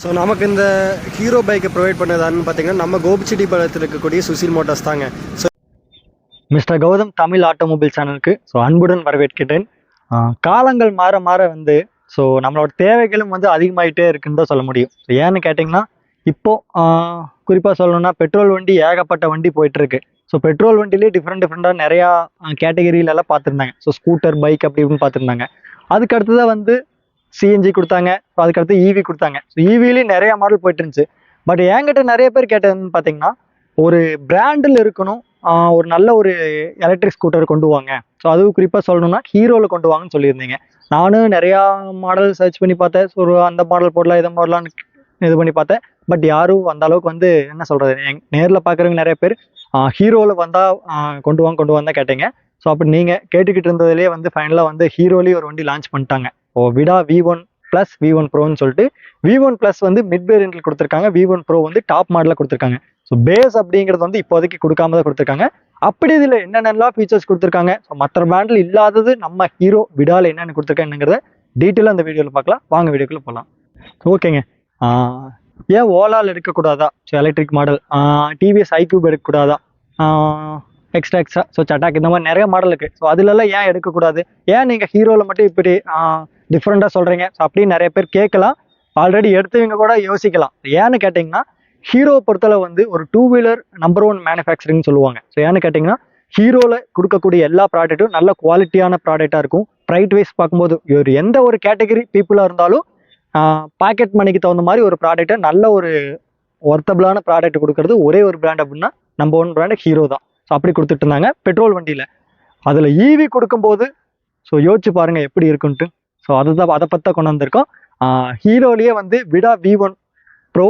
So நமக்கு இந்த hero பைக்கை ப்ரொவைட் பண்ணதான்னு பார்த்தீங்கன்னா நம்ம கோபிச்செட்டிப்பாளையத்தில் இருக்கக்கூடிய சுசில் மோட்டார்ஸ் தாங்க. So mister Gautam Tamil automobile சேனலுக்கு அன்புடன் வரவேற்கிறேன். காலங்கள் மாற மாற ஸோ நம்மளோட தேவைகளும் அதிகமாகிட்டே இருக்குன்னு தான் சொல்ல முடியும். ஸோ ஏன்னு கேட்டிங்கன்னா இப்போது குறிப்பாக சொல்லணும்னா பெட்ரோல் வண்டி ஏகப்பட்ட வண்டி போயிட்டுருக்கு. ஸோ பெட்ரோல் வண்டிலே டிஃப்ரெண்ட்டாக நிறையா கேட்டகரியிலலாம் பார்த்துருந்தாங்க. ஸோ ஸ்கூட்டர் பைக் அப்படி இப்படின்னு பார்த்துருந்தாங்க. அதுக்கு அடுத்ததாக சிஎன்ஜி கொடுத்தாங்க. ஸோ அதுக்கடுத்து ஈவி கொடுத்தாங்க. ஸோ ஈவிலேயும் நிறையா மாடல் போயிட்டு இருந்துச்சு. பட் என்கிட்ட நிறைய பேர் கேட்டதுன்னு பார்த்தீங்கன்னா ஒரு பிராண்டில் இருக்கணும், ஒரு நல்ல ஒரு எலக்ட்ரிக் ஸ்கூட்டர் கொண்டு வாங்க. ஸோ அதுவும் குறிப்பாக சொல்லணும்னா ஹீரோவில் கொண்டு வாங்கன்னு சொல்லியிருந்தீங்க. நானும் நிறையா மாடல் சர்ச் பண்ணி பார்த்தேன். ஸோ அந்த மாடல் போடலாம் இதை மாடலான்னு இது பண்ணி பார்த்தேன். பட் யாரும் அந்த அளவுக்கு என்ன சொல்கிறது, நேரில் பார்க்குறவங்க நிறைய பேர் ஹீரோவில் வந்தால் கொண்டு வாங்க தான் கேட்டீங்க. ஸோ அப்படி நீங்கள் கேட்டுக்கிட்டு இருந்ததுலேயே ஃபைனலாக ஹீரோலேயே ஒரு வண்டி லான்ச் பண்ணிட்டாங்க. விடா V1 ப்ளஸ் V1 ப்ரோன்னு சொல்லிட்டு V1 ப்ளஸ் மிட் வேரியன்ட்ல கொடுத்துருக்காங்க. V1 ப்ரோ டாப் மாடலில் கொடுத்துருக்காங்க. ஸோ பேஸ் அப்படிங்கிறது இப்போதைக்கு கொடுக்காம தான் கொடுத்துருக்காங்க. அப்படி இதில் என்னென்னலாம் ஃபீச்சர்ஸ் கொடுத்துருக்காங்க, ஸோ மற்ற பிராண்டில் இல்லாதது நம்ம ஹீரோ விடாவில் என்னென்ன கொடுத்துருக்காங்கிறத டீட்டெயிலாக அந்த வீடியோவில் பார்க்கலாம். வாங்க வீடியோக்குள்ளே போகலாம். ஓகேங்க. ஏன் ஓலாவில் எடுக்கக்கூடாதா? So electric model TVS iQube எடுக்கக்கூடாதா? எக்ஸ்ட்ரா ஸோ சட்டாக் இந்த மாதிரி நிறைய மாடல் இருக்குது. ஸோ அதுலலாம் ஏன் எடுக்கக்கூடாது? ஏன் நீங்கள் ஹீரோவில் மட்டும் இப்படி டிஃப்ரெண்ட்டாக சொல்கிறீங்க? ஸோ அப்படின்னு நிறைய பேர் கேட்கலாம். ஆல்ரெடி எடுத்தவங்க கூட யோசிக்கலாம். ஏன்னு கேட்டிங்கன்னா ஹீரோவை பொறுத்தளவு ஒரு 2 வீலர் நம்பர் 1 மேனுஃபேக்சரிங்னு சொல்லுவாங்க. ஸோ ஏன்னு கேட்டிங்கன்னா ஹீரோவில் கொடுக்கக்கூடிய எல்லா ப்ராடக்ட்டும் நல்ல குவாலிட்டியான ப்ராடக்டாக இருக்கும். ப்ரைட் வைஸ் பார்க்கும்போது எந்த ஒரு கேட்டகரி பீப்புளாக இருந்தாலும் பாக்கெட் மணிக்கு தகுந்த மாதிரி ஒரு ப்ராடக்டை நல்ல ஒரு ஒர்த்தபிளான ப்ராடக்ட் கொடுக்கறது ஒரே ஒரு பிராண்ட் அப்படின்னா நம்பர் 1 பிராண்ட் ஹீரோ தான். ஸோ அப்படி கொடுத்துட்டு இருந்தாங்க பெட்ரோல் வண்டியில். அதில் ஈவி கொடுக்கும்போது ஸோ யோசிச்சு பாருங்கள் எப்படி இருக்குன்ட்டு. ஸோ அதை பற்றி கொண்டு வந்திருக்கோம். ஹீரோலேயே விடா V1 ப்ரோ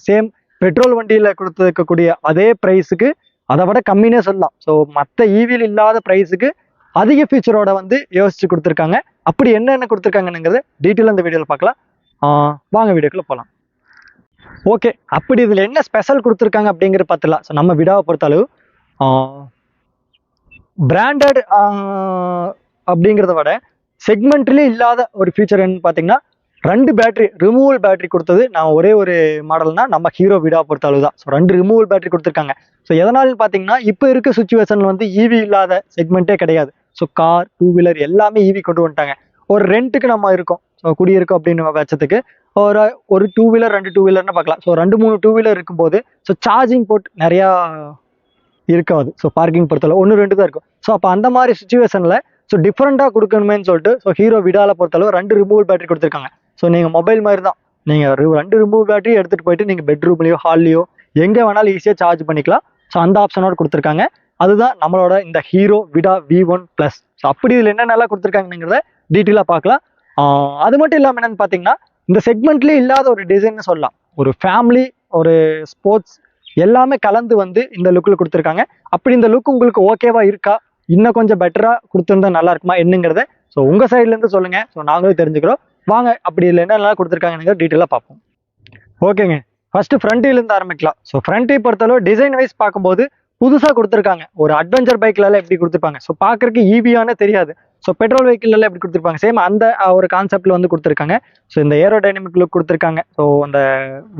சேம் பெட்ரோல் வண்டியில் கொடுத்துருக்கக்கூடிய அதே ப்ரைஸுக்கு அதை விட கம்மினே சொல்லலாம். ஸோ மற்ற ஈவியில் இல்லாத ப்ரைஸுக்கு அதிக ஃபீச்சரோட யோசிச்சு கொடுத்துருக்காங்க. அப்படி என்னென்ன கொடுத்துருக்காங்கங்கிறத டீட்டெயிலாக இந்த வீடியோவில் பார்க்கலாம். வாங்க வீடியோக்குள்ளே போகலாம். ஓகே, அப்படி இதில் என்ன ஸ்பெஷல் கொடுத்துருக்காங்க அப்படிங்கிற பார்த்துலாம். ஸோ நம்ம விடாவை பொறுத்தளவு பிராண்டட் அப்படிங்கிறத விட செக்மெண்ட்லேயே இல்லாத ஒரு ஃபீச்சர் என்னன்னு பார்த்தீங்கன்னா 2 பேட்டரி ரிமூவல் பேட்டரி கொடுத்தது நான் ஒரே ஒரு மாடல்னா நம்ம ஹீரோ விடா பொறுத்தளவு தான். ஸோ 2 ரிமூவல் பேட்டரி கொடுத்துருக்காங்க. ஸோ எதனாலும் பார்த்தீங்கன்னா இப்போ இருக்க சுச்சுவேஷனில் ஈவி இல்லாத செக்மெண்ட்டே கிடையாது. ஸோ கார் 2 வீலர் எல்லாமே ஈவி கொண்டு வந்துட்டாங்க. ஒரு ரெண்ட்டுக்கு நம்ம இருக்கோம், ஸோ குடியிருக்கோம் அப்படின்னு பட்சத்துக்கு ஒரு 2 வீலர் 2 2 வீலர்னு பார்க்கலாம். ஸோ 2-3 2 வீலர் இருக்கும்போது ஸோ சார்ஜிங் போர்ட் நிறையா இருக்காது. ஸோ பார்க்கிங் பொறுத்தளவு 1-2 தான் இருக்கும். ஸோ அப்போ அந்த மாதிரி சுச்சுவேஷனில் ஸோ டிஃப்ரெண்ட்டாக கொடுக்கணுமேனு சொல்லிட்டு ஸோ ஹீரோ விடாவில் பொறுத்தளவு 2 ரிமூவல் பேட்டரி கொடுத்துருக்காங்க. ஸோ நீங்கள் மொபைல் மாதிரி தான், நீங்கள் 2 ரிமூவல் பேட்டரி எடுத்துகிட்டு போயிட்டு நீங்கள் பெட்ரூம்லேயோ ஹால்லையோ எங்கே வேணாலும் ஈஸியாக சார்ஜ் பண்ணிக்கலாம். ஸோ அந்த ஆப்ஷனோட கொடுத்துருக்காங்க. அதுதான் நம்மளோட இந்த ஹீரோ விடா V1 ப்ளஸ். ஸோ அப்படி இதில் என்னென்னலாம் கொடுத்துருக்காங்கிறத டீட்டெயிலாக பார்க்கலாம். அது மட்டும் இல்லாமல் என்னென்னு பார்த்தீங்கன்னா இந்த செக்மெண்ட்லேயே இல்லாத ஒரு டிசைன்னு சொல்லலாம். ஒரு ஃபேமிலி, ஒரு ஸ்போர்ட்ஸ் எல்லாமே கலந்து இந்த லுக்கில் கொடுத்துருக்காங்க. அப்படி இந்த லுக் உங்களுக்கு ஓகேவா இருக்கா, இன்னும் கொஞ்சம் பெட்டராக கொடுத்துருந்தா நல்லா இருக்குமா என்னங்கிறத ஸோ உங்கள் சைட்லேருந்து சொல்லுங்கள். ஸோ நாங்களும் தெரிஞ்சுக்கிறோம். வாங்க அப்படி இதில் என்னென்னலாம் கொடுத்துருக்காங்கன்னு டீட்டெயிலாக பார்ப்போம். ஓகேங்க, ஃபஸ்ட்டு ஃப்ரண்ட்டிலேருந்து ஆரம்பிக்கலாம். ஸோ ஃப்ரண்ட்டை பொறுத்தளவு டிசைன் வைஸ் பார்க்கும்போது புதுசாக கொடுத்துருக்காங்க. ஒரு அட்வென்ச்சர் பைக்லலாம் எப்படி கொடுத்துருப்பாங்க, ஸோ பார்க்குறதுக்கு ஈவியானே தெரியாது. ஸோ பெட்ரோல் வெஹிக்கிள்லாம் எப்படி கொடுத்துருப்பாங்க, சேம் அந்த ஒரு கான்செப்டில் கொடுத்துருக்காங்க. ஸோ இந்த ஏரோடைனமிக் லுக் கொடுத்துருக்காங்க. ஸோ அந்த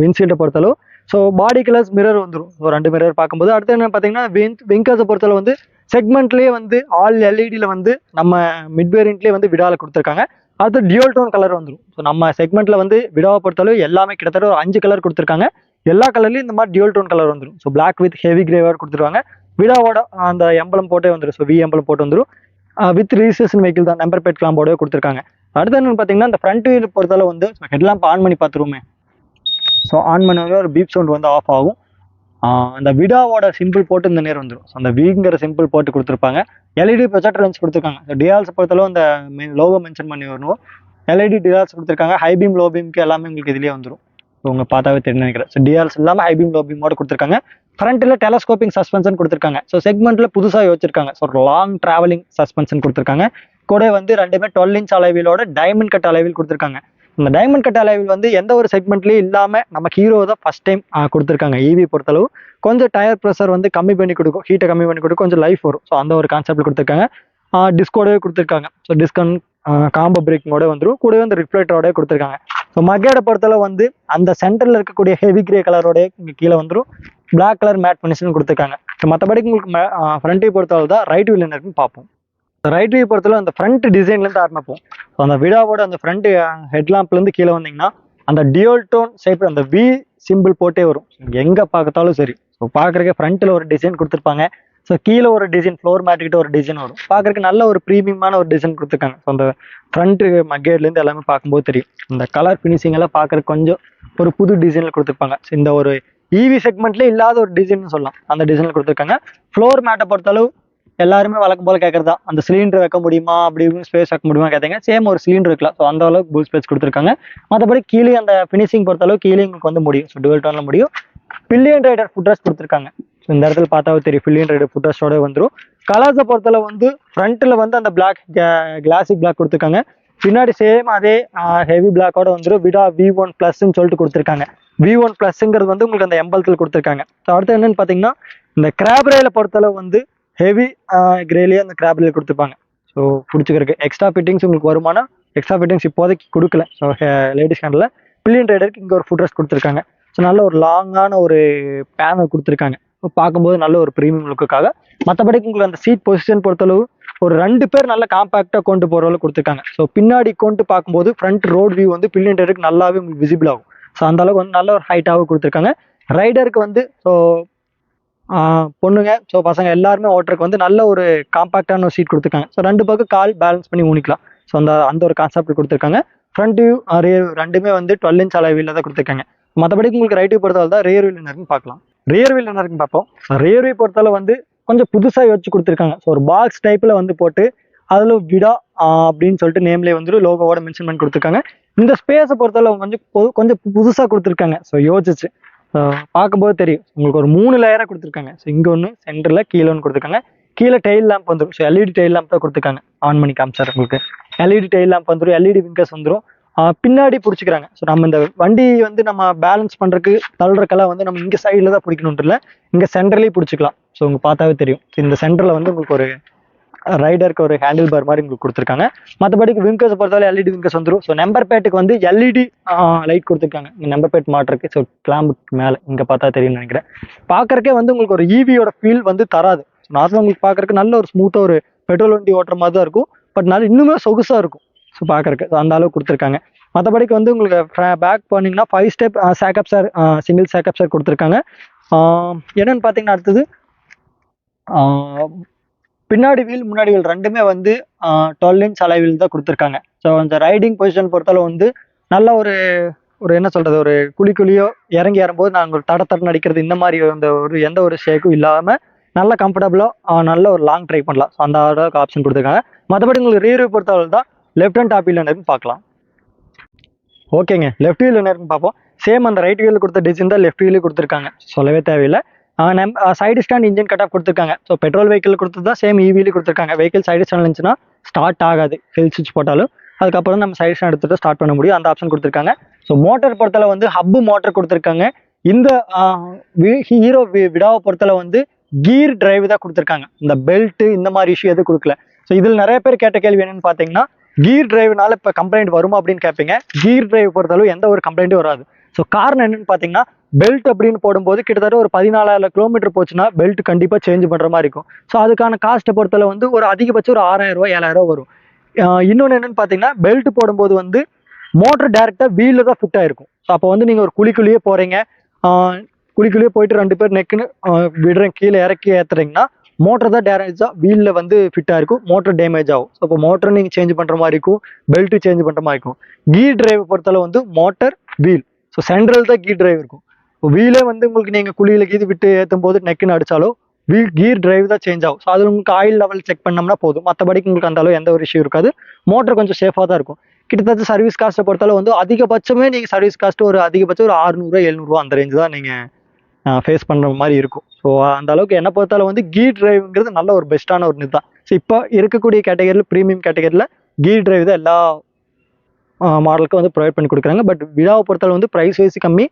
விண்ட்ஷீல்டை பொறுத்தளவு ஸோ பாடி கலர்ஸ் மிரர் வந்துடும். ஸோ 2 மிரர் பார்க்கும்போது அடுத்து என்ன பார்த்தீங்கன்னா விங்கர்ஸை பொறுத்தளவு செக்மெண்ட்லேயே ஆல் எல்இடியில் நம்ம மிட் வேரியன்ட்லேயே விடாவில் கொடுத்துருக்காங்க. அடுத்து டியூல் டோன் கலர் வந்துடும். ஸோ நம்ம செக்மெண்ட்டில் விடாவை பொறுத்தளவு எல்லாமே கிட்டத்தட்ட ஒரு 5 கலர் கொடுத்துருக்காங்க. எல்லா கலர்லையும் இந்த மாதிரி டியூல் டோன் கலர் வந்துடும். ஸோ பிளாக் வித் ஹெவி கிரேவாக கொடுத்துருவாங்க. விடாவோட அந்த எம்பளம் போட்டே வந்துடும். ஸோ வி எம்பளம் போட்டு வந்துடும். வித் ரிஜிஸ்ட்ரேஷன் வெஹிக்கிள் தான், நம்பர் பிளேட் கிளாம்போடவே கொடுத்துருக்காங்க. அடுத்து என்னன்னு பார்த்தீங்கன்னா இந்த ஃப்ரண்ட் வீல் பொறுத்தளவு ஹெட்லாம்ப் ஆன் பண்ணி பார்த்துருவோமே. ஸோ ஆன் பண்ணவே ஒரு பீப் சவுண்ட் ஆஃப் ஆகும். அந்த விடாவோட சிம்பிள் போட்டு இந்த நேரம் வந்துடும். ஸோ அந்த வீங்கிற சிம்பிள் போட்டு கொடுத்துருப்பாங்க. எல்இடி ப்ரொஜெக்டர் லென்ஸ் கொடுத்துருக்காங்க. ஸோ டிஆர்ஸ் பொறுத்தளவு அந்த லோகோ மென்ஷன் பண்ணி வரணும். எல்இடி டிஆர்ஸ் கொடுத்துருக்காங்க. ஹை பீம் லோ பீம்க்கு எல்லாமே உங்களுக்கு இதுலேயே வந்துடும். ஸோ உங்கள் பார்த்தாவே தெரிஞ்சு நினைக்கிறேன். ஸோ டிஆர்ஸ் இல்லாமல் ஹை பீம் லோ பீமோட கொடுத்துருக்காங்க. ஃப்ரண்ட்டில் டெலஸ்கோப்பிங் சஸ்பென்ஷன் கொடுத்துருக்காங்க. ஸோ செக்மெண்ட்டில் புதுசாக யோசிச்சிருக்காங்க. ஸோ லாங் ட்ராவலிங் சஸ்பென்ஷன் கொடுத்துருக்காங்க. கூட 2மே 12 இன்ச் அளவிலோட டைமண்ட் கட் அளவில் கொடுத்துருக்காங்க. இந்த டைமண்ட் கட் அளவில் எந்த ஒரு செக்மெண்ட்லேயும் இல்லாமல் நம்ம ஹீரோ தான் ஃபஸ்ட் டைம் கொடுத்துருக்காங்க. ஈவி பொறுத்தளவு கொஞ்சம் டயர் ப்ரெஷர் கம்மி பண்ணி கொடுக்கும், ஹீட்டை கம்மி பண்ணி கொடுக்கும், கொஞ்சம் லைஃப் வரும். ஸோ அந்த ஒரு கான்செப்ட் கொடுத்துருக்காங்க. டிஸ்கோடவே கொடுத்துருக்காங்க. ஸோ காம்போ பிரேக்கிங்கோட வந்துடும், கூடவே வந்து ரிஃப்ளெக்டரோட கொடுத்துருக்காங்க. ஸோ மக்கேடை பொறுத்தளவு வந்து அந்த சென்டரில் இருக்கக்கூடிய ஹெவி கிரே கலரோட இங்கே கீழே வந்துடும் பிளாக் கலர் மேட் ஃபினிஷன் கொடுத்துருக்காங்க. ஸோ மற்றபடிக்கு உங்களுக்கு ஃப்ரண்ட் வியூ பொறுத்தளவு தான் ரைட் வீல் என்ன இருக்குன்னு பார்ப்போம். ரைட் வியூ பொறுத்தளவு அந்த ஃப்ரண்ட் டிசைன்லேருந்து ஆரம்பிப்போம். ஸோ அந்த விடாவோட அந்த ஃப்ரண்ட் ஹெட்லாம்ப்லேருந்து கீழே வந்தீங்கன்னா அந்த டியூல் டோன் ஷேப் அந்த வி சிம்பிள் போட்டே வரும். எங்கே பார்த்தாலும் சரி. ஸோ பார்க்குறக்கு ஃப்ரண்ட்டில் ஒரு டிசைன் கொடுத்துருப்பாங்க. ஸோ கீழே ஒரு டிசைன் ஃப்ளோர் மேட்டுக்கிட்ட ஒரு டிசைன் வரும். பார்க்குறக்கு நல்ல ஒரு ப்ரீமியமான ஒரு டிசைன் கொடுத்துருக்காங்க. ஸோ அந்த ஃப்ரண்ட்டு மக்கேட்லேருந்து எல்லாமே பார்க்கும்போது தெரியும். இந்த கலர் ஃபினிஷிங் எல்லாம் பார்க்குறக்கு கொஞ்சம் ஒரு புது டிசைனில் கொடுத்துருப்பாங்க. ஸோ இந்த ஒரு இவி செக்மெண்ட்லேயே இல்லாத ஒரு டிசைன் சொல்லலாம், அந்த டிசைனில் கொடுத்துருக்காங்க. ஃப்ளோர் மேட்டை பொறுத்தளவு எல்லாருமே வழக்கம் போல கேட்கறது தான், அந்த சிலிண்டர் வைக்க முடியுமா, அப்படி ஸ்பேஸ் வைக்க முடியுமா கேட்டீங்க. சேம் ஒரு சிலிண்டர் இருக்கலாம். ஸோ அந்த அளவுக்கு புல் ஸ்பேஸ் கொடுத்துருக்காங்க. மற்றபடி கீழே அந்த ஃபினிஷிங் பொறுத்தளவு கீழே உங்களுக்கு வந்து முடியும். ஸோ டுவெல் டோனில் முடியும். பில்லியன் ரைடர் ஃபுட் ரெஸ்ட் கொடுத்துருக்காங்க. ஸோ இந்த இடத்துல பார்த்தாவே தெரியும் பில்லியன் ரைடர் ஃபுட் ரெஸ்டோட வந்துடும். கலர்ஸை பொறுத்தளவு வந்து ஃப்ரண்ட்டில் வந்து அந்த பிளாக் கிளாசிக் பிளாக் கொடுத்துருக்காங்க. பின்னாடி சேம் அதே ஹெவி பிளாக்கோட வந்துடும். விடா V1 ப்ளஸ்ன்னு சொல்லிட்டு கொடுத்துருக்காங்க. V1 ப்ளஸ்ங்கிறது வந்து உங்களுக்கு அந்த எம்பலத்தில் கொடுத்துருக்காங்க. ஸோ அடுத்து என்னன்னு பார்த்தீங்கன்னா இந்த கிராப் ரேல பொறுத்தளவு வந்து ஹெவி கிரேலியே அந்த கிராப் ரேல் கொடுத்துருப்பாங்க. ஸோ பிடிச்சிக்கிறதுக்கு எக்ஸ்ட்ரா ஃபிட்டிங்ஸ் உங்களுக்கு வருமானம் எக்ஸ்ட்ரா ஃபிட்டிங்ஸ் இப்போதைக்கு கொடுக்கல. ஸோ லேடிஸ் ஹேண்டில் பில்லியன் ரைடருக்கு இங்கே ஒரு ஃபுட் ரெஸ்ட் கொடுத்துருக்காங்க. ஸோ நல்ல ஒரு லாங்கான ஒரு பேனல் கொடுத்துருக்காங்க. பார்க்கும்போது நல்ல ஒரு ப்ரீமியம் லுக்குக்காக. மற்றபடிக்கு உங்களுக்கு அந்த சீட் பொசிஷன் பொறுத்தளவு ஒரு 2 பேர் நல்ல காம்பாக்டாக கொண்டு போகிற அளவுக்கு கொடுத்துருக்காங்க. ஸோ பின்னாடி கொண்டு பார்க்கும்போது ஃப்ரண்ட் ரோட் வியூ வந்து பில்லியன் ரைடருக்கு நல்லாவே உங்களுக்கு விசிபிள் ஆகும். ஸோ அந்த அளவுக்கு வந்து நல்ல ஒரு ஹைட்டாகவும் கொடுத்துருக்காங்க. ரைடருக்கு வந்து ஸோ பொண்ணுங்க ஸோ பசங்க எல்லாருமே ஓட்டுறதுக்கு வந்து நல்ல ஒரு காம்பாக்டான ஒரு சீட் கொடுத்துருக்காங்க. ஸோ 2 பக்கம் கால் பேலன்ஸ் பண்ணி ஊனிக்கலாம். ஸோ அந்த ஒரு கான்செப்ட் கொடுத்துருக்காங்க. ஃப்ரண்ட் வியூ ரியர் ரெண்டுமே வந்து 12 இன்ச் அலை வீலில் தான் கொடுத்துருக்காங்க. மற்றபடிக்கு உங்களுக்கு ரைட் வியூ பொறுத்தவரை தான் ரியர் வீல் என்ன இருக்குன்னு பார்க்கலாம். ரியர் வீல் என்ன இருக்குன்னு பார்ப்போம். ரியர் வியூ பொறுத்தவரை வந்து கொஞ்சம் புதுசாக யோசிச்சு கொடுத்துருக்காங்க. ஸோ ஒரு பாக்ஸ் டைப்பில் வந்து போட்டு அதில் விடா அப்படின்னு சொல்லிட்டு நேம்லேயே வந்து லோகோவோட மென்ஷன் பண்ணி கொடுத்துருக்காங்க. இந்த ஸ்பேஸை பொறுத்தவரை கொஞ்சம் புதுசாக கொடுத்துருக்காங்க. ஸோ யோசிச்சு பார்க்கும்போது தெரியும் உங்களுக்கு ஒரு 3 லேயராக கொடுத்துருக்காங்க. ஸோ இங்கே ஒன்று சென்டரில் கீழே ஒன்று கொடுத்துருக்காங்க. கீழே டெயில் லேம்ப் வந்துடும். ஸோ எல்இடி டெயில் லேம்ப் தான் கொடுத்துருக்காங்க. ஆன் பண்ணி காமிச்சார் உங்களுக்கு. எல்இடி டெயில் லேம்ப் வந்துடும். எல்இடி விங்கர்ஸ் வந்துடும். பின்னாடி பிடிச்சிக்கிறாங்க. ஸோ நம்ம இந்த வண்டி வந்து நம்ம பேலன்ஸ் பண்ணுறதுக்கு தள்ளுறக்கெல்லாம் வந்து நம்ம இங்கே சைடில் தான் பிடிக்கணுன்ட்டு இல்லை, இங்கே சென்டர்லேயும் பிடிச்சிக்கலாம். ஸோ உங்களுக்கு பார்த்தாவே தெரியும். இந்த சென்டரில் வந்து உங்களுக்கு ஒரு ரைடருக்கு ஒரு ஹேண்டில் பார் மாதிரி உங்களுக்கு கொடுத்துருக்காங்க. மற்றபடிக்கு விங்கர்ஸ் பொறுத்தவரை எல்இடி விங்கர்ஸ் வந்துடும். ஸோ நம்பர் பேட்டுக்கு வந்து எல்இடி லைட் கொடுத்துருக்காங்க. இங்கே நம்பர் பேட் மாட்டுறதுக்கு. ஸோ கிளாம்புக்கு மேலே இங்கே பார்த்தா தெரியும்னு நினைக்கிறேன். பார்க்கறக்கே வந்து உங்களுக்கு ஒரு ஈவியோட ஃபீல் வந்து தராது. நார்மலாக உங்களுக்கு பார்க்கறக்கு நல்ல ஒரு ஸ்மூத்தாக ஒரு பெட்ரோல் வண்டி ஓட்டுற மாதிரி தான் இருக்கும். பட் நல்ல இன்னுமே சொகுசாக இருக்கும். ஸோ பார்க்கறக்கு அந்த அளவுக்கு கொடுத்துருக்காங்க. மற்றபடிக்கு வந்து உங்களுக்கு பேக் பண்ணிங்கன்னா 5 step check-up sir single check-up sir கொடுத்துருக்காங்க. என்னன்னு பார்த்தீங்கன்னா அடுத்தது பின்னாடி வீல் முன்னாடி வீல் ரெண்டுமே வந்து 12 இன்ச் அலை வீல் தான் கொடுத்துருக்காங்க. ஸோ அந்த ரைடிங் பொசிஷன் பொறுத்தளவு வந்து நல்ல ஒரு என்ன சொல்கிறது, ஒரு குழியோ இறங்கி ஏறும்போது நாங்கள் தடத்தடம் அடிக்கிறது இந்த மாதிரி எந்த ஒரு ஷேக்கும் இல்லாமல் நல்ல கம்ஃபர்டபுளாக நல்ல ஒரு லாங் ட்ரை பண்ணலாம். ஸோ அந்த அளவுக்கு ஆப்ஷன் கொடுத்துருக்காங்க. மற்றபடி உங்களுக்கு ரியர் வியூ பொறுத்தளவு தான் லெஃப்ட் ஹேண்ட் டாப் வீல் என்னன்னு பார்க்கலாம். ஓகேங்க, லெஃப்ட் வீல் என்ன இருக்குன்னு பார்ப்போம். சேம் அந்த ரைட் வீல் கொடுத்த டிசைன் தான் லெஃப்ட் வீலே கொடுத்துருக்காங்க. சொல்லவே தேவையில்லை. Side stand engine cut off கொடுத்துருக்காங்க. ஸோ பெட்ரோல் வெஹிக்கிள் கொடுத்தது தான் சேம் இவிலே கொடுத்துருக்காங்க. வெஹிக்கிள் சைடு ஸ்டாண்ட் இருந்துச்சுன்னா ஸ்டார்ட் ஆகாது, ஹில் ஸ்விட்ச் போட்டாலும். அதுக்கப்புறம் நம்ம சைடு ஸ்டாண்ட் எடுத்துகிட்டு ஸ்டார்ட் பண்ண முடியும். அந்த ஆப்ஷன் கொடுத்துருக்காங்க. ஸோ மோட்டர் பொறுத்தளவு வந்து ஹப்பு மோட்டர் கொடுத்துருக்காங்க. இந்த ஹீரோ விடாவை பொறுத்தளவு வந்து கீர் டிரைவ் தான் கொடுத்துருக்காங்க. இந்த பெல்ட்டு இந்த மாதிரி இஷ்யூ எதுவும் கொடுக்கல. ஸோ இதில் நிறைய பேர் கேட்ட கேள்வி என்னன்னு பார்த்தீங்கன்னா கீர் டிரைவ்னால இப்போ கம்ப்ளைண்ட் வருமா அப்படின்னு கேட்பீங்க. கீர் டிரைவ் பொறுத்தளவு எந்த ஒரு கம்ப்ளைண்ட்டும் வராது. ஸோ காரணம் என்னன்னு பார்த்தீங்கன்னா பெல்ட் அப்படின்னு போடும்போது கிட்டத்தட்ட ஒரு 14,000 கிலோமீட்டர் போச்சுன்னா பெல்ட் கண்டிப்பாக சேஞ்ச் பண்ணுற மாதிரி இருக்கும். ஸோ அதுக்கான காஸ்ட்டை பொறுத்தளவு வந்து ஒரு அதிகபட்சம் ஒரு 6,000 ரூபா 7,000 வரும். இன்னொன்று என்னன்னு பார்த்தீங்கன்னா பெல்ட் போடும்போது வந்து மோட்டர் டேரெக்டாக வீலில் தான் ஃபிட் ஆகிருக்கும். ஸோ அப்போ வந்து நீங்கள் ஒரு குழிக்குள்ளேயே போகிறீங்க, குழிக்குள்ளேயே போயிட்டு 2 பேர் நெக்குன்னு விடுறேன் கீழே இறக்கி ஏற்றுறீங்கன்னா மோட்டர் தான் டேமேஜாக வீலில் வந்து ஃபிட்டாக இருக்கும், மோட்டர் டேமேஜ் ஆகும். ஸோ இப்போ மோட்டர் நீங்கள் சேஞ்ச் பண்ணுற மாதிரி இருக்கும், பெல்ட்டு சேஞ்ச் பண்ணுற மாதிரி இருக்கும். கீர் டிரைவ் பொறுத்தளவு வந்து மோட்டர் வீல் ஸோ சென்ட்ரல் தான் கீர் டிரைவ் இருக்கும். இப்போ வீலே வந்து உங்களுக்கு நீங்கள் குழியில் கீது விட்டு ஏற்றும் போது நெக்குன்னு அடித்தாலும் கீர் டிரைவ் தான் சேஞ்ச் ஆகும். ஸோ அது உங்களுக்கு ஆயில் லெவல் செக் பண்ணோம்னா போதும். மற்றபடிக்கு உங்களுக்கு அந்த அளவு எந்த ஒரு இஷ்யூ இருக்காது. மோட்டர் கொஞ்சம் சேஃபாக தான் இருக்கும். கிட்டத்தட்ட சர்வீஸ் காஸ்ட்டை பொறுத்தளவு வந்து அதிகபட்சமே நீங்கள் சர்வீஸ் காஸ்ட்டு ஒரு அதிகபட்சம் ஒரு 600 700 அந்த ரேஞ்சு தான் நீங்கள் ஃபேஸ் பண்ணுற மாதிரி இருக்கும். ஸோ அந்த அளவுக்கு என்ன பொறுத்தாலும் வந்து கீர் டிரைவ்ங்கிறது நல்ல ஒரு பெஸ்ட்டான ஒரு இது தான். ஸோ இப்போ இருக்கக்கூடிய கேட்டகரியில் ப்ரீமியம் கேட்டகரியில் கீர் டிரைவ் தான் எல்லா மாடலுக்கும் வந்து ப்ரொவைட் பண்ணி கொடுக்குறாங்க. பட் விடாவை பொறுத்தளவு வந்து ப்ரைஸ் வைஸ் கம்மி,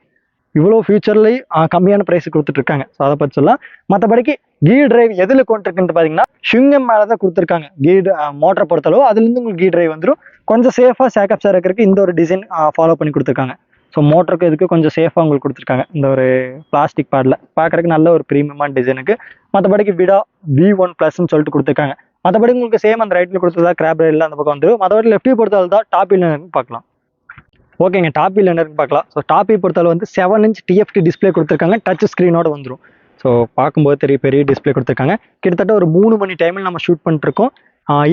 இவ்வளோ ஃபியூச்சர்லேயும் கம்மியான ப்ரைஸ் கொடுத்துட்ருக்காங்க. ஸோ அதை பற்றி சொல்லலாம். மற்றபடிக்கு கீர் டிரைவ் எதில் கொண்டிருக்குன்னு பார்த்தீங்கன்னா ஷிங்கம் மேலே தான் கொடுத்துருக்காங்க. கீர் மோட்டரை பொறுத்தளவு அதுலேருந்து உங்களுக்கு கீர் டிரைவ் வந்துடும். கொஞ்சம் சேஃபாக சேக்கப்ஸாக இருக்கிறதுக்கு இந்த ஒரு டிசைன் ஃபாலோ பண்ணி கொடுத்துருக்காங்க. ஸோ மோட்டருக்கு இதுக்கு கொஞ்சம் சேஃபாக உங்களுக்கு கொடுத்துருக்காங்க. இந்த ஒரு பிளாஸ்டிக் பேடில் பார்க்குறதுக்கு நல்ல ஒரு ப்ரீமியமான டிசைனுக்கு. மற்றபடிக்கு விடா V1+ன்னு சொல்லிட்டு கொடுத்துருக்காங்க. மற்றபடி உங்களுக்கு சேம் அந்த ரைட்டில் கொடுத்ததா கிராப் ரைடில் அந்த பக்கம் வந்துடும். மற்றபடி லெஃப்ட் வியூ பொறுத்தளவு தான் டாப் வியூ பார்க்கலாம். ஓகேங்க, டாப் வியூ என்னன்னு பார்க்கலாம். ஸோ டாப் வியூ பொறுத்தளவு வந்து 7 inch TFT டிஸ்பிளே கொடுத்துருக்காங்க. டச் ஸ்க்ரீனோட வந்துடும். ஸோ பார்க்கும்போது பெரிய டிஸ்பிளே கொடுத்துருக்காங்க. கிட்டத்தட்ட ஒரு 3 மணி டைமில் நம்ம ஷூட் பண்ணிருக்கோம்.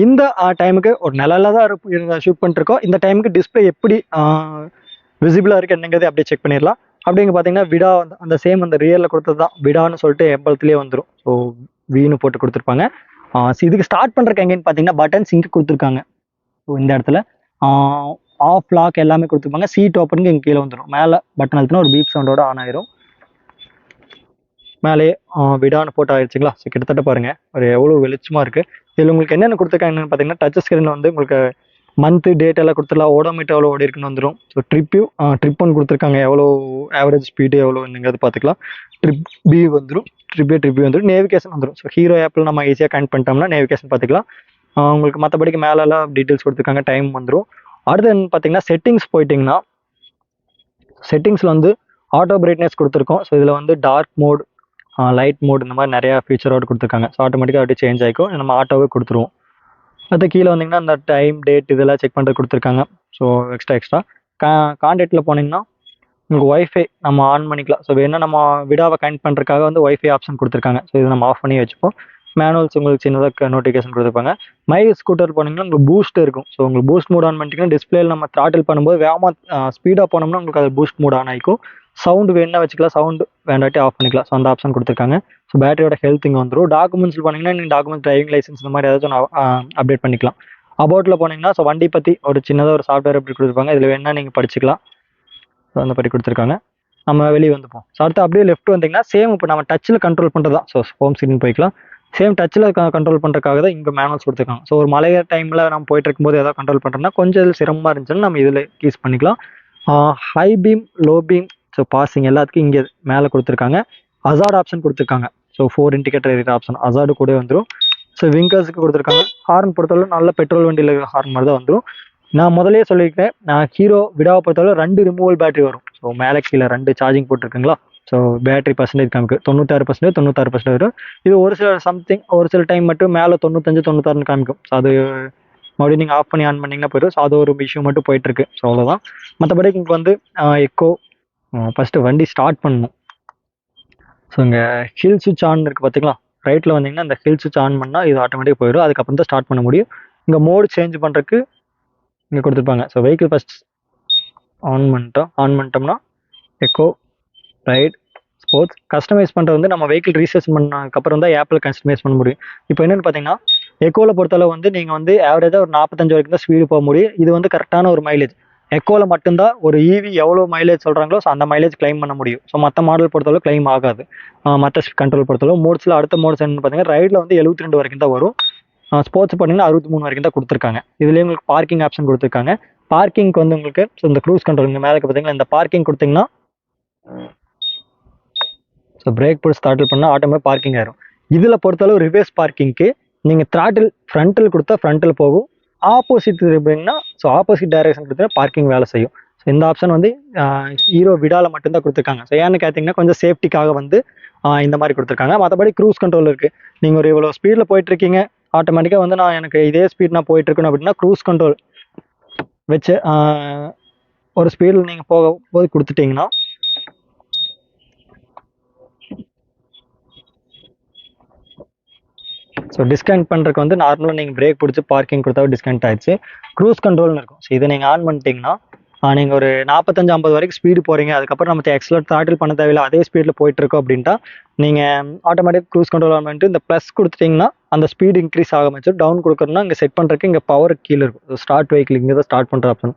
இந்த டைமுக்கு ஒரு நிழலில் தான் ஷூட் பண்ணிருக்கோம். இந்த டைமுக்கு டிஸ்பிளே எப்படி விசிபிளாக இருக்குது என்னங்கிறது அப்படியே செக் பண்ணிடலாம். அப்படிங்க பார்த்தீங்கன்னா விடா வந்து அந்த சேம் அந்த ரியரில் கொடுத்தது தான் விடான்னு சொல்லிட்டு எம்பளத்துலேயே வந்துடும். ஸோ வீணு போட்டு கொடுத்துருப்பாங்க. இதுக்கு ஸ்டார்ட் பண்ணுறக்கு எங்கேன்னு பார்த்தீங்கன்னா பட்டன்ஸ் இங்கே கொடுத்துருக்காங்க. ஸோ இந்த இடத்துல ஆஃப் லாக் எல்லாமே கொடுத்துருப்பாங்க. சீட் ஓப்பனுக்கு இங்கே கீழே வந்துடும். மேலே பட்டன் அழுத்தினா ஒரு பீப் சவுண்டோட ஆன் ஆயிரும். மேலே விடான்னு போட்டு ஆயிடுச்சுங்களா. ஸோ கிட்டத்தட்ட பாருங்கள் ஒரு எவ்வளோ வெளிச்சமாக இருக்குது. இதில் உங்களுக்கு என்னென்ன கொடுத்துருக்காங்கன்னு பார்த்தீங்கன்னா டச் ஸ்க்ரீனில் வந்து உங்களுக்கு மந்த்து டேட் எல்லாம் கொடுத்துடலாம். ஓடோமீட்டர் எவ்வளோ ஓடி இருக்குன்னு வந்துடும். ஸோ ட்ரிப் ஒன்று கொடுத்துருக்காங்க. எவ்வளோ ஆவரேஜ் ஸ்பீடு எவ்வளோங்கிறது பார்த்துக்கலாம். ட்ரிப் பி வந்துடும். ட்ரிப் வந்துடும். நேவிகேஷன் வந்துடும். ஸோ ஹீரோ ஆப்பில் நம்ம ஈஸியாக கனெக்ட் பண்ணிட்டோம்னா நேவிகேஷன் பார்த்துக்கலாம். உங்களுக்கு மற்றபடிக்கு மேலெல்லாம் டீட்டெயில்ஸ் கொடுத்துருக்காங்க. டைம் வந்துடும். அடுத்து என்ன பார்த்தீங்கன்னா செட்டிங்ஸ் போயிட்டிங்கன்னா செட்டிங்ஸில் வந்து ஆட்டோ பிரைட்னஸ் கொடுத்துருக்கோம். ஸோ இதில் வந்து டார்க் மோட் லைட் மோட் இந்த மாதிரி நிறையா ஃபீச்சரோடு கொடுத்துருக்காங்க. ஸோ ஆட்டோமேட்டிக்காக அப்படியே சேஞ்ச் ஆகிக்கும். நம்ம ஆட்டோவே கொடுத்துருவோம். அது கீழே வந்தீங்கன்னா அந்த டைம் டேட் இதெல்லாம் செக் பண்ணுறது கொடுத்துருக்காங்க. ஸோ எக்ஸ்ட்ரா கான்டாக்டில் போனீங்கன்னா உங்களுக்கு ஒய்ஃபை நம்ம ஆன் பண்ணிக்கலாம். ஸோ வேணால் நம்ம விடாவை கனெக்ட் பண்ணுறதுக்காக வந்து ஒய்ஃபை ஆப்ஷன் கொடுத்துருக்காங்க. ஸோ இதை நம்ம ஆஃப் பண்ணி வச்சுப்போம். மேனுவல்ஸ் உங்களுக்கு சின்னதாக நோட்டிஃபிகேஷன் கொடுத்துருப்பாங்க. மை ஸ்கூட்டர் போனீங்கன்னா உங்களுக்கு பூஸ்ட் இருக்கும். ஸோ உங்களுக்கு பூஸ்ட் மோட் ஆன் பண்ணிட்டீங்கன்னா டிஸ்பிளேல நம்ம த்ராட்டில் பண்ணும்போது வேகமாக ஸ்பீடாக போனோம்னா உங்களுக்கு அது பூஸ்ட் மோட் ஆன் ஆகிக்கும். சவுண்டு வேணா வச்சுக்கலாம். சவுண்டு வேண்டாட்டி ஆஃப் பண்ணிக்கலாம். ஸோ அந்த ஆப்ஷன் கொடுத்துருக்காங்க. ஸோ பேட்டரியோட ஹெல்த் இங்கே வந்துடும். டாக்குமெண்ட்ஸில் போனீங்கன்னா நீங்கள் டாக்குமெண்ட்ஸ் டிரைவிங் லைசன்ஸ் இந்த மாதிரி ஏதாச்சும் அப்டேட் பண்ணிக்கலாம். அபவுட்டில் போனீங்கன்னா ஸோ வண்டி பற்றி ஒரு சின்னதாக ஒரு சாஃப்ட்வேர் அப்படி கொடுத்துருப்பாங்க. இதில் வேணால் நீங்கள் படிச்சுக்கலாம். ஸோ அந்த மாதிரி கொடுத்துருக்காங்க. நம்ம வெளியே வந்துப்போம். ஸோ அடுத்து அப்படியே லெஃப்ட் வந்தீங்கன்னா சேம் இப்போ நம்ம டச்சில் கண்ட்ரோல் பண்ணுறது தான். ஸோ ஹோம் ஸ்க்ரீன் போய்க்கலாம். சேம் டச்சில் கண்ட்ரோல் பண்ணுறதுக்காக தான் இங்கே மேனுவல்ஸ் கொடுத்துருக்காங்க. ஸோ ஒரு மழை டைமில் நம்ம போயிட்டு இருக்கும்போது ஏதாவது கண்ட்ரோல் பண்ணுறோம்னா கொஞ்சம் இது சிரமமாக இருந்துச்சுன்னா நம்ம இதில் யூஸ் பண்ணிக்கலாம். High beam low beam so passing எல்லாத்துக்கும் இங்கே மேலே கொடுத்துருக்காங்க. அசார்ட் ஆப்ஷன் கொடுத்துருக்காங்க. ஸோ 4 இண்டிகேட்டர் எரிகிற ஆப்ஷன் அசார்டு கூட வந்துடும். ஸோ விங்கர்ஸுக்கு கொடுத்துருக்காங்க. ஹார்ன் பொறுத்தளவு நல்ல பெட்ரோல் வண்டியில் ஹார்ன் மாதிரி தான் வந்துடும். நான் முதலே சொல்லியிருக்கேன், நான் ஹீரோ விடாவை பொறுத்தளவு 2 ரிமூவல் பேட்டரி வரும். ஸோ மேலே கீழே 2 சார்ஜிங் போட்டிருக்குங்களா. ஸோ பேட்டரி பர்சன்டேஜ் காமிக்கு 96% வரும். இது ஒரு சில டைம் மட்டும் மேலே 95-96 காமிக்கும். ஸோ அது மறுபடியும் நீங்கள் ஆஃப் பண்ணி ஆன் பண்ணிங்கன்னா போயிடும். ஸோ அது ஒரு இஷ்யூ மட்டும் போயிட்டுருக்கு. ஸோ அவ்வளோதான். மற்றபடி இங்கே வந்து எக்கோ ஃபஸ்ட்டு வண்டி ஸ்டார்ட் பண்ணணும். ஸோ இங்கே ஹில் சுவிட்ச் ஆன் இருக்குது பார்த்தீங்களா. ரைட்டில் வந்தீங்கன்னா இந்த ஹில் சுவிட்ச் ஆன் பண்ணால் இது ஆட்டோமேட்டிக் போயிடும். அதுக்கப்புறம் தான் ஸ்டார்ட் பண்ண முடியும். இங்கே மோடு சேஞ்ச் பண்ணுறதுக்கு இங்கே கொடுத்துருப்பாங்க. ஸோ வெஹிக்கிள் ஃபஸ்ட் ஆன் பண்ணிட்டோம்னா எக்கோ ரைட் ஸ்போர்ட்ஸ் கஸ்டமைஸ் பண்ணுறது வந்து நம்ம வெஹிக்கிள் ரீசர்ச் பண்ணதுக்கப்புறம் தான் ஆப்பில் கஸ்டமைஸ் பண்ண முடியும். இப்போ என்னென்னு பார்த்தீங்கன்னா எக்கோவில் பொறுத்தளவு வந்து நீங்கள் வந்து ஆவரேஜாக ஒரு 45 வரைக்கும் தான் ஸ்பீடு போக முடியும். இது வந்து கரெக்டான ஒரு மைலேஜ். எக்கோவில் மட்டும்தான் ஒரு ஈவி எவ்வளோ மைலேஜ் சொல்கிறாங்களோ ஸோ அந்த மைலேஜ் கிளைம் பண்ண முடியும். ஸோ மற்ற மாடல் பொறுத்தளவு கிளைம் ஆகாது. மற்ற கண்ட்ரோல் பொறுத்தளவு மோட்ஸில் அடுத்த மோட்ஸ் என்னன்னு பார்த்தீங்கன்னா ரைடில் வந்து 72 வரைக்கும் தான் வரும். ஸ்போர்ட்ஸ் பார்த்தீங்கன்னா 63 வரைக்கும் தான் கொடுத்துருக்காங்க. இதுலேயே உங்களுக்கு பார்க்கிங் ஆப்ஷன் கொடுத்துருக்காங்க. பார்க்கிங்க்கு வந்து உங்களுக்கு ஸோ இந்த க்ரூஸ் கண்ட்ரோல் இங்கே மேலே பார்த்தீங்கன்னா இந்த பார்க்கிங் கொடுத்தீங்கன்னா ஸோ பிரேக் போட்டு ஸ்டார்ட் பண்ணால் ஆட்டோமேட்டிக் பார்க்கிங் ஆயிரும். இதில் பொறுத்தளவு ரிவர்ஸ் பார்க்கிங்க்கு நீங்கள் த்ராட்டில் ஃப்ரண்ட்டில் கொடுத்தா ஃப்ரண்ட்டில் போகும். ஆப்போசிட் இருப்பீங்கன்னா ஸோ ஆப்போசிட் டைரக்ஷன் கொடுத்தா பார்க்கிங் வேலை செய்யும். ஸோ இந்த ஆப்ஷன் வந்து ஹீரோ விடாவில் மட்டும்தான் கொடுத்துருக்காங்க. ஸோ ஏன்னு கேட்டிங்கன்னா கொஞ்சம் சேஃப்டிக்காக வந்து இந்த மாதிரி கொடுத்துருக்காங்க. மற்றபடி க்ரூஸ் கண்ட்ரோல் இருக்குது. நீங்கள் ஒரு இவ்வளோ ஸ்பீடில் போயிட்டுருக்கீங்க, ஆட்டோமேட்டிக்காக வந்து நான் எனக்கு இதே ஸ்பீட் நான் போயிட்டுருக்கணும் அப்படின்னா க்ரூஸ் கண்ட்ரோல் வச்சு ஒரு ஸ்பீடில் நீங்கள் போது கொடுத்துட்டிங்கன்னா ஸோ டிஸ்கனெக்ட் பண்ணுறதுக்கு வந்து நார்மலாக நீங்கள் பிரேக் பிடிச்சி பார்க்கிங் கொடுத்தா டிஸ்கனெக்ட் ஆயிடுச்சு. க்ரூஸ் கண்ட்ரோல்னு இருக்கும். ஸோ இதை நீங்கள் ஆன் பண்ணிட்டீங்கன்னா நீங்கள் ஒரு 45-50 வரைக்கும் ஸ்பீடு போகிறீங்க, அதுக்கப்புறம் நம்ம எக்ஸலர் த்ராட்டில் பண்ண தேவையில்லை, அதே ஸ்பீடில் போயிட்டுருக்கோம் அப்படின்ட்டா நீங்கள் ஆட்டோமேட்டிக் க்ரூஸ் கண்ட்ரோல் ஆன் பண்ணிட்டு இந்த ப்ளஸ் கொடுத்துட்டிங்கன்னா அந்த ஸ்பீடு இன்க்ரீஸ் ஆக வச்சு டவுன் கொடுக்கணும்னா இங்கே செட் பண்ணுறதுக்கு இங்கே பவர் கீழே இருக்கும். ஸோ ஸ்டார்ட் வெஹிக்கிள் இங்கே தான் ஸ்டார்ட் பண்ணுற ஆப்ஷன்.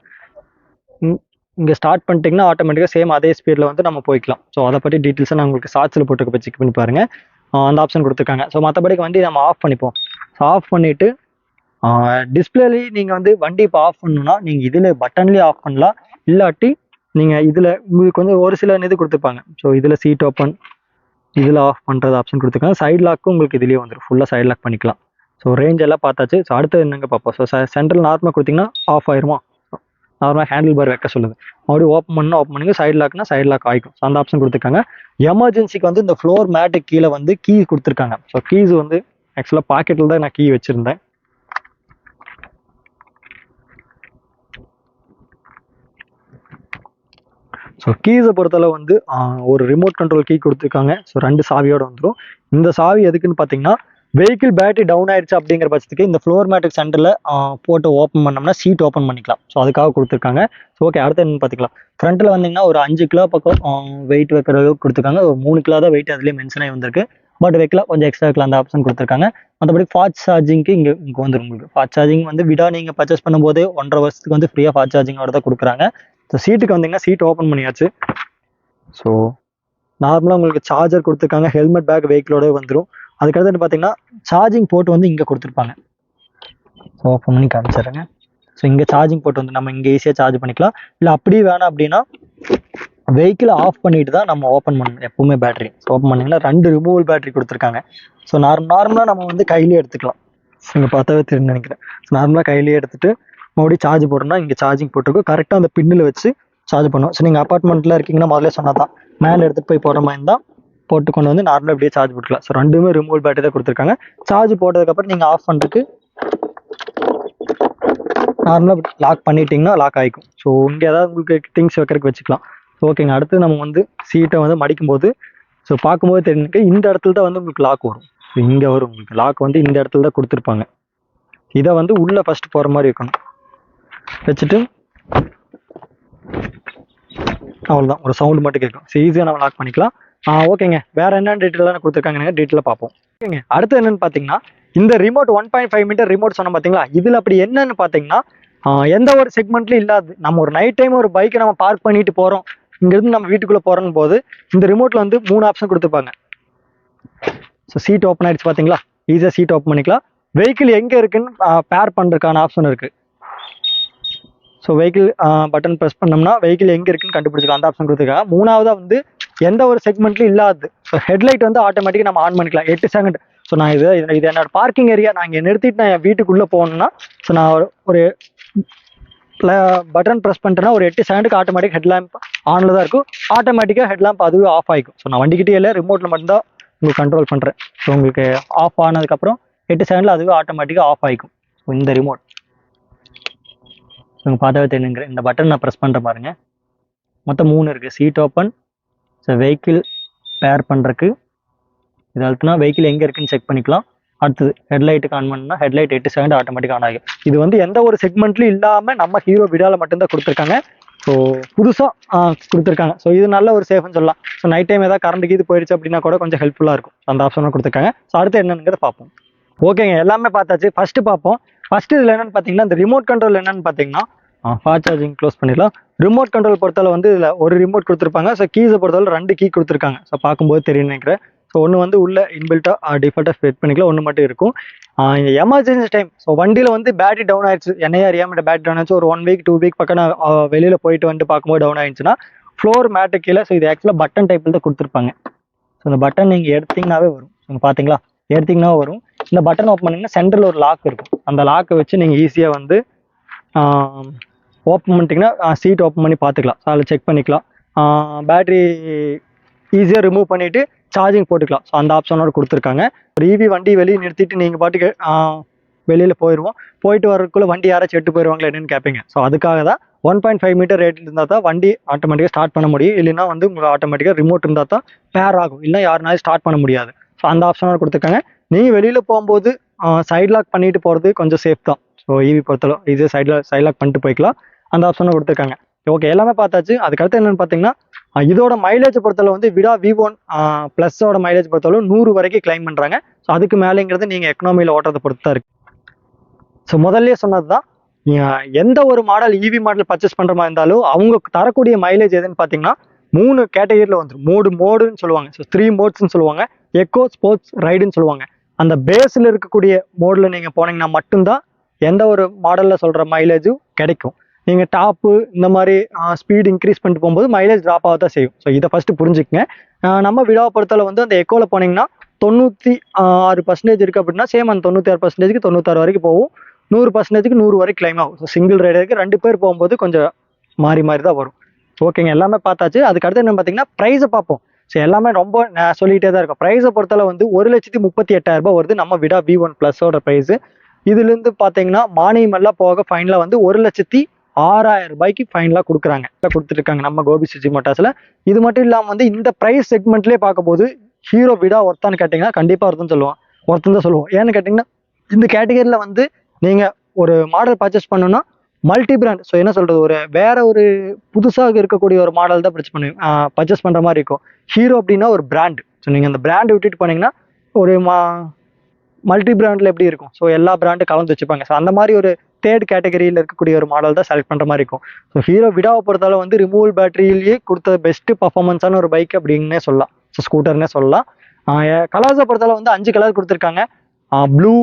இங்கே ஸ்டார்ட் பண்ணிட்டிங்கன்னா ஆட்டோமேட்டிக்காக சேம் அதே ஸ்பீடில் வந்து நம்ம போய்க்கலாம். ஸோ அதை பற்றி டீட்டெயில்ஸை நான் உங்களுக்கு ஷார்ட்ஸில் போட்டு செக் பண்ணி பாருங்கள். அந்த ஆப்ஷன் கொடுத்துருக்காங்க. ஸோ மற்றபடிக்கு வண்டி நம்ம ஆஃப் பண்ணிப்போம். ஸோ ஆஃப் பண்ணிவிட்டு டிஸ்பிளேலேயே நீங்கள் வந்து வண்டி இப்போ ஆஃப் பண்ணணும்னா நீங்கள் இதில் பட்டன்லேயே ஆஃப் பண்ணலாம். இல்லாட்டி நீங்கள் இதில் உங்களுக்கு கொஞ்சம் ஒரு சில இது கொடுத்துருப்பாங்க. ஸோ இதில் சீட் ஓப்பன், இதில் ஆஃப் பண்ணுறது ஆப்ஷன் கொடுத்துருக்காங்க. சைட் லாக்கும் உங்களுக்கு இதுலேயே வந்துடும், ஃபுல்லாக சைட் லாக் பண்ணிக்கலாம். ஸோ ரேஞ்ச் எல்லாம் பார்த்தாச்சு. ஸோ அடுத்து என்னங்க பார்ப்போம். ஸோ சென்ட்ரல் நார்மலாக கொடுத்தீங்கன்னா ஆஃப் ஆயிருமா, நார்மலாக ஹேண்டில் பார் வைக்க சொல்லுது. மறுபடியும் ஓப்பன் பண்ணுங்க, சைட் லாக்னா சைட் லாக் ஆகிக்கும். ஸோ அந்த ஆப்ஷன் கொடுத்துருக்காங்க. எமர்ஜென்சிக்கு வந்து இந்த ஃப்ளோர் மேட்டுக்கு கீழே வந்து கீ கொடுத்துருக்காங்க. ஸோ கீஸ் வந்து ஆக்சுவலாக பாக்கெட்டில் தான் நான் கீ வச்சுருந்தேன். ஸோ கீஸை பொறுத்தளவு வந்து ஒரு ரிமோட் கண்ட்ரோல் கீ கொடுத்துருக்காங்க. ஸோ 2 சாவியோட வந்துடும். இந்த சாவி எதுக்குன்னு பார்த்தீங்கன்னா, வெஹிக்கிள் பேட்டரி டவுன் ஆயிடுச்சு அப்படிங்கிற பட்சத்துக்கு இந்த ஃப்ளோர் மேட்டுக்கு சென்டரில் போட்டு ஓப்பன் பண்ணோம்னா சீட் ஓப்பன் பண்ணிக்கலாம். ஸோ அதுக்காக கொடுத்துருக்காங்க. ஸோ ஓகே, அடுத்து என்னன்னு பார்த்துக்கலாம். ஃப்ரண்ட்டில் வந்தீங்கன்னா ஒரு 5 கிலோ பக்கம் வெயிட் வைக்கிற அளவுக்கு கொடுத்துருக்காங்க. ஒரு 3 கிலோ தான் வெயிட் அதுலேயே மென்ஷன் ஆகி வந்திருக்கு. பட் வைக்கலாம், கொஞ்சம் எக்ஸ்ட்ரா வைக்கலாம், அந்த ஆப்ஷன் கொடுத்துருக்காங்க. மற்றபடி ஃபாஸ்ட் சார்ஜிங்க்கு இங்கே வந்துடும். உங்களுக்கு ஃபாஸ்ட் சார்ஜிங் வந்து விடா நீங்கள் பர்ச்சேஸ் பண்ணும்போது 1.5 வருஷத்துக்கு வந்து ஃப்ரீயாக ஃபாஸ்ட் சார்ஜிங்கோட தான் கொடுக்குறாங்க. ஸோ சீட்டுக்கு வந்தீங்கன்னா சீட் ஓப்பன் பண்ணியாச்சு. ஸோ நார்மலாக உங்களுக்கு சார்ஜர் கொடுத்துருக்காங்க. ஹெல்மெட் பேக் வெஹிக்கிளோட வந்துடும். அதுக்கடுத்து பார்த்தீங்கன்னா சார்ஜிங் போர்ட் வந்து இங்கே கொடுத்துருப்பாங்க. ஸோ ஓப்பன் பண்ணி காமிச்சிடுறேங்க. ஸோ இங்கே சார்ஜிங் போர்ட் வந்து நம்ம இங்கே ஈஸியாக சார்ஜ் பண்ணிக்கலாம். இல்லை அப்படியே வேணாம் அப்படின்னா வெஹிக்கிள் ஆஃப் பண்ணிட்டு தான் நம்ம ஓப்பன் பண்ணணும் எப்பவுமே பேட்டரி. ஸோ ஓப்பன் பண்ணிங்கன்னா 2 ரிமூவல் பேட்டரி கொடுத்துருக்காங்க. ஸோ நார்மலாக நம்ம வந்து கையிலேயே எடுத்துக்கலாம். இங்கே பார்த்தாவே தெரியும் நினைக்கிறேன். ஸோ நார்மலாக கையிலேயே எடுத்துட்டு மறுபடியும் சார்ஜ் போட்டோம்னா இங்கே சார்ஜிங் போட்டுருக்கும். கரெக்டாக அந்த பின்னில் வச்சு சார்ஜ் பண்ணுவோம். ஸோ நீங்கள் அப்பார்ட்மெண்ட்டில் இருக்கீங்கன்னா முதல்ல சொன்னால் தான் மேலே எடுத்துகிட்டு போய் போகிற மாதிரி இருந்தால் போட்டு கொண்டு வந்து நார்மலாக இப்படியே சார்ஜ் போட்டுக்கலாம். ஸோ 2மே ரிமூவல் பேட்டரி தான் கொடுத்துருக்காங்க. சார்ஜ் போட்டதுக்கப்புறம் நீங்கள் ஆஃப் பண்ணுறதுக்கு நார்மலாக லாக் பண்ணிட்டீங்கன்னா லாக் ஆகிக்கும். ஸோ இங்கே ஏதாவது உங்களுக்கு திங்ஸ் வைக்கிறதுக்கு வச்சுக்கலாம். ஓகேங்க, அடுத்து நம்ம வந்து சீட்டை வந்து மடிக்கும் போது ஸோ பார்க்கும்போது தெரிஞ்சுக்க இந்த இடத்துல தான் வந்து உங்களுக்கு லாக் வரும். ஸோ இங்கே வரும் உங்களுக்கு லாக் வந்து இந்த இடத்துல தான் கொடுத்துருப்பாங்க. இதை வந்து உள்ளே ஃபஸ்ட்டு போகிற மாதிரி வைக்கணும். வச்சுட்டு அவ்வளோதான், ஒரு சவுண்டு மட்டும் கேட்கும். ஸோ ஈஸியாக நம்ம லாக் பண்ணிக்கலாம். ஓகேங்க, வேறு என்னென்ன டீட்டெயிலாக கொடுத்துருக்காங்க டீட்டெயிலாக பார்ப்போம். ஓகேங்க, அடுத்து என்னென்னு பார்த்தீங்கன்னா, இந்த ரிமோட் 1.5 மீட்டர் ரிமோட் சொன்ன பார்த்தீங்களா, இதில் அப்படி என்னன்னு பார்த்தீங்கன்னா எந்த ஒரு செக்மெண்ட்லையும் இல்லாது. நம்ம ஒரு நைட் டைம் ஒரு பைக்கை நம்ம பார்க் பண்ணிட்டு போகிறோம், இங்கேருந்து நம்ம வீட்டுக்குள்ளே போகிறோம் போது இந்த ரிமோட்டில் வந்து 3 ஆப்ஷன் கொடுத்துருப்பாங்க. ஸோ சீட் ஓப்பன் ஆகிடுச்சு பார்த்தீங்களா, ஈஸியாக சீட் ஓப்பன் பண்ணிக்கலாம். வெஹிக்கிள் எங்கே இருக்குன்னு பேர் பண்ணுறதுக்கான ஆப்ஷன் இருக்குது. ஸோ வெஹிக்கிள் பட்டன் ப்ரெஸ் பண்ணோம்னா வெஹிக்கிள் எங்கே இருக்குன்னு கண்டுபிடிச்சிக்கலாம், அந்த ஆப்ஷன் கொடுத்துருக்காங்க. 3ஆவதாக வந்து எந்த ஒரு செக்மெண்ட்லையும் இல்லாது. ஸோ ஹெட்லைட் வந்து ஆட்டோமேட்டிக்காக நம்ம ஆன் பண்ணிக்கலாம் 8 செகண்ட். ஸோ நான் இது என்னோட பார்க்கிங் ஏரியா, நான் இங்கே நிறுத்திட்டு நான் என் வீட்டுக்குள்ளே போகணுன்னா ஸோ நான் ஒரு பட்டன் ப்ரெஸ் பண்ணிட்டேன்னா ஒரு 8 செகண்டுக்கு ஆட்டோமேட்டிக் ஹெட்லாம்ப் ஆனில் தான் இருக்கும். ஆட்டோமேட்டிக்காக ஹெட்லாம்ப் அதுவே ஆஃப் ஆகிக்கும். ஸோ நான் வண்டிக்கிட்டே இல்லை, ரிமோட்டில் மட்டும்தான் உங்களுக்கு கண்ட்ரோல் பண்ணுறேன். ஸோ உங்களுக்கு ஆஃப் ஆனதுக்கப்புறம் 8 செகண்டில் அதுவே ஆட்டோமேட்டிக்காக ஆஃப் ஆகிக்கும். ஸோ இந்த ரிமோட் நீங்கள் பார்த்தாவே தெரியுங்கிற இந்த பட்டன் நான் ப்ரெஸ் பண்ணுற பாருங்க, மொத்தம் 3 இருக்குது. சீட் ஓப்பன், ஸோ வெஹிக்கிள் பேர் பண்ணுறக்கு இது அழுத்தினா வெஹிக்கிள் எங்கே இருக்குன்னு செக் பண்ணிக்கலாம். அடுத்தது ஹெட்லைட்டுக்கு ஆன் பண்ணால் ஹெட்லைட் 8 செகண்ட் ஆட்டோமேட்டிக் ஆன் ஆகும். இது வந்து எந்த ஒரு செக்மெண்ட்லையும் இல்லாமல் நம்ம ஹீரோ விடாவில் மட்டும்தான் கொடுத்துருக்காங்க. ஸோ புதுசாக கொடுத்துருக்காங்க. ஸோ இது நல்ல ஒரு சேஃப்னு சொல்லலாம். ஸோ நைட் டைம் ஏதாவது கரண்ட் இது போயிடுச்சு அப்படின்னா கூட கொஞ்சம் ஹெல்ப்ஃபுல்லாக இருக்கும். அந்த ஆப்ஷனாக கொடுத்துருக்காங்க. ஸோ அடுத்து என்னங்கிறத பார்ப்போம். ஓகேங்க, எல்லாமே பார்த்தாச்சு. ஃபஸ்ட்டு பார்ப்போம். ஃபஸ்ட்டு இதில் என்னென்னு பார்த்தீங்கன்னா, இந்த ரிமோட் கண்ட்ரோல் என்னென்னு பார்த்தீங்கன்னா ஃபாஸ்ட் சார்ஜிங் க்ளோஸ் பண்ணிடலாம். ரிமோட் கண்ட்ரோல் பொறுத்தவரை வந்து இதில் ஒரு ரிமோட் கொடுத்துருப்பாங்க. ஸோ கீஸை பொறுத்தவரை 2 கீ கொடுத்துருக்காங்க. ஸோ பார்க்கும்போது தெரியும் நினைக்கிறேன். ஸோ ஒன்று வந்து உள்ள இன்பில்ட்டாக டிஃபால்ட்டாக ஃபிட் பண்ணிக்கலாம், ஒன்று மட்டும் இருக்கும். இந்த எமர்ஜென்சி டைம், ஸோ வண்டியில் வந்து பேட்டரி டவுன் ஆயிடுச்சு, என்னையா அறியாமல் பேட்டரி டவுன் ஆயிடுச்சு, ஒரு 1 வீக் 2 வீக் பக்கம் நான் வெளியில் போயிட்டு வந்துட்டு பார்க்கும்போது டவுன் ஆயிடுச்சுன்னா ஃப்ளோர் மேட்டு கீழே. ஸோ இது ஆக்சுவலாக பட்டன் டைப்பில் தான் கொடுத்துருப்பாங்க. ஸோ இந்த பட்டன் நீங்கள் எடுத்தீங்கன்னாவே வரும். நீங்கள் பார்த்தீங்களா, எடுத்தீங்கன்னா வரும். இந்த பட்டன் ஓப்பன் பண்ணிங்கன்னா சென்டரில் ஒரு லாக் இருக்கும். அந்த லாக்கை வச்சு நீங்கள் ஈஸியாக வந்து ஓப்பன் பண்ணிட்டீங்கன்னா சீட் ஓப்பன் பண்ணி பார்த்துக்கலாம். ஸோ அதில் செக் பண்ணிக்கலாம். பேட்ரி ஈஸியாக ரிமூவ் பண்ணிவிட்டு சார்ஜிங் போட்டுக்கலாம். ஸோ அந்த ஆப்ஷனோட கொடுத்துருக்காங்க. ஒரு ஈவி வண்டி வெளியே நிறுத்திட்டு நீங்கள் பாட்டுக்கு வெளியில் போயிடுவோம். போயிட்டு வரக்குள்ளே வண்டி யாராச்சும் எட்டு போயிடுவாங்களா என்னன்னு கேட்பீங்க. ஸோ அதுக்காக தான் 1.5 மீட்டர் ரேட்டில் இருந்தால் தான் வண்டி ஆட்டோமேட்டிக்காக ஸ்டார்ட் பண்ண முடியும். இல்லைன்னா வந்து உங்களுக்கு ஆட்டோமேட்டிக்காக ரிமோட் இருந்தால் தான் பேர் ஆகும், இல்லை யாருனாலும் ஸ்டார்ட் பண்ண முடியாது. ஸோ அந்த ஆப்ஷனோட கொடுத்துருக்காங்க. நீங்கள் வெளியில் போகும்போது சைட் லாக் பண்ணிட்டு போகிறது கொஞ்சம் சேஃப் தான். ஸோ ஈவி பொறுத்தளவு ஈஸியாக சைட் லாக் பண்ணிட்டு போய்க்கலாம். அந்த ஆப்ஷனை கொடுத்துருக்காங்க. ஓகே, எல்லாமே பார்த்தாச்சு. அதுக்கடுத்து என்னென்னு பார்த்தீங்கன்னா, இதோட மைலேஜ் பொறுத்தளவு வந்து விடா V1 ப்ளஸோட மைலேஜ் பொறுத்தளவு 100 வரைக்கும் கிளைம் பண்ணுறாங்க. ஸோ அதுக்கு மேலேங்கிறது நீங்கள் எக்கனாமியில் ஓட்டுறதை பொறுத்து தான் இருக்குது. ஸோ முதல்ல சொன்னது தான், நீங்கள் எந்த ஒரு மாடல் இவி மாடல் பர்ச்சேஸ் பண்ணுற மாதிரி இருந்தாலும் அவங்க தரக்கூடிய மைலேஜ் எதுன்னு பார்த்தீங்கன்னா 3 கேட்டகரியில் வந்துடும். மோடுன்னு சொல்லுவாங்க. ஸோ 3 மோட்ஸ்ன்னு சொல்லுவாங்க. எக்கோ, ஸ்போர்ட்ஸ், ரைடுன்னு சொல்லுவாங்க. அந்த பேஸில் இருக்கக்கூடிய மோடில் நீங்கள் போனீங்கன்னா மட்டும்தான் எந்த ஒரு மாடலில் சொல்கிற மைலேஜும் கிடைக்கும். நீங்கள் டாப்பு இந்த மாதிரி ஸ்பீடு இன்க்ரீஸ் பண்ணிட்டு போகும்போது மைலேஜ் ட்ராப் ஆக தான் செய்யும். ஸோ இதை ஃபஸ்ட்டு புரிஞ்சுக்கங்க. நம்ம விடாவை பொறுத்தவரை வந்து அந்த எக்கோவில் போனீங்கன்னா 96% இருக்குது அப்படின்னா சேம் அந்த 96%க்கு 96 வரைக்கும் போகும். 100%க்கு 100 வரைக்கும் கிளைம் ஆகும். ஸோ சிங்கிள் ரைடருக்கு 2 பேர் போகும்போது கொஞ்சம் மாறி மாறி தான் வரும். ஓகேங்க, எல்லாமே பார்த்தாச்சு. அதுக்கு அடுத்து என்ன பார்த்தீங்கன்னா ப்ரைஸை பார்ப்போம். ஸோ எல்லாமே ரொம்ப நான் சொல்லிகிட்டே தான் இருக்கேன். ப்ரைஸை பொறுத்தவரை வந்து 1,38,000 வருது நம்ம விடா V1 ப்ளஸோட ப்ரைஸு. இதுலேருந்து பார்த்தீங்கன்னா மானியமெல்லாம் போக ஃபைனலாக வந்து 1,06,000 ஃபைனலாக கொடுத்துருக்காங்க நம்ம கோபி சுஜி மோட்டார்ஸில். இது மட்டும் இல்லாமல் வந்து இந்த ப்ரைஸ் செக்மெண்ட்லேயே பார்க்கும்போது ஹீரோ விடா ஒர்த்தான்னு கேட்டிங்கன்னா கண்டிப்பாக ஒருத்தன் தான் சொல்லுவோம். ஏன்னு கேட்டிங்கன்னா இந்த கேட்டகரியில் வந்து நீங்கள் ஒரு மாடல் பர்ச்சேஸ் பண்ணணும்னா மல்டி பிராண்ட், ஸோ என்ன சொல்கிறது, வேற ஒரு புதுசாக இருக்கக்கூடிய ஒரு மாடல் தான் பர்ச்சேஸ் பண்ணுற மாதிரி இருக்கும். ஹீரோ அப்படின்னா ஒரு பிராண்டு. ஸோ நீங்கள் அந்த பிராண்டு விட்டுட்டு போனீங்கன்னா ஒரு மல்டி பிராண்டில் எப்படி இருக்கும், ஸோ எல்லா பிராண்டும் கலந்து வச்சுப்பாங்க. ஸோ அந்த மாதிரி ஒரு தேர்ட் கேட்டகரியில் இருக்கக்கூடிய ஒரு மாடல் தான் செலக்ட் பண்ணுற மாதிரி இருக்கும். ஸோ ஹீரோ விடாவை பொறுத்தவரை வந்து ரிமூவல் பேட்டரியிலேயே கொடுத்த பெஸ்ட்டு பர்ஃபார்மன்ஸான ஒரு பைக் அப்படின்னே சொல்லலாம். ஸோ ஸ்கூட்டர்னே சொல்லலாம். கலர்ஸை பொறுத்தவரை வந்து 5 கலர் கொடுத்துருக்காங்க. Blue,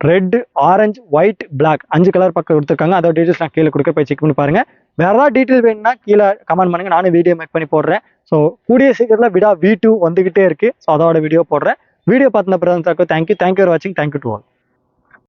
red, orange, white, black 5 colour பக்கம் கொடுத்துருக்காங்க. அதோட டீட்டெயில்ஸ் நான் கீழே கொடுக்க போய் செக் பண்ணி பாருங்க. வேற ஏதாவது டீட்டெயில் வேணும்னா கீழே கமெண்ட் பண்ணுங்க, நானும் வீடியோ மேக் பண்ணி போடுறேன். ஸோ கூடிய சீக்கிரத்தில் விடா V2 வந்துகிட்டே இருக்கு. ஸோ அதோட வீடியோ போடுறேன். வீடியோ பார்த்தின பிறகு தேங்க்யூ ஃபார் வாட்சிங். Thank you to all.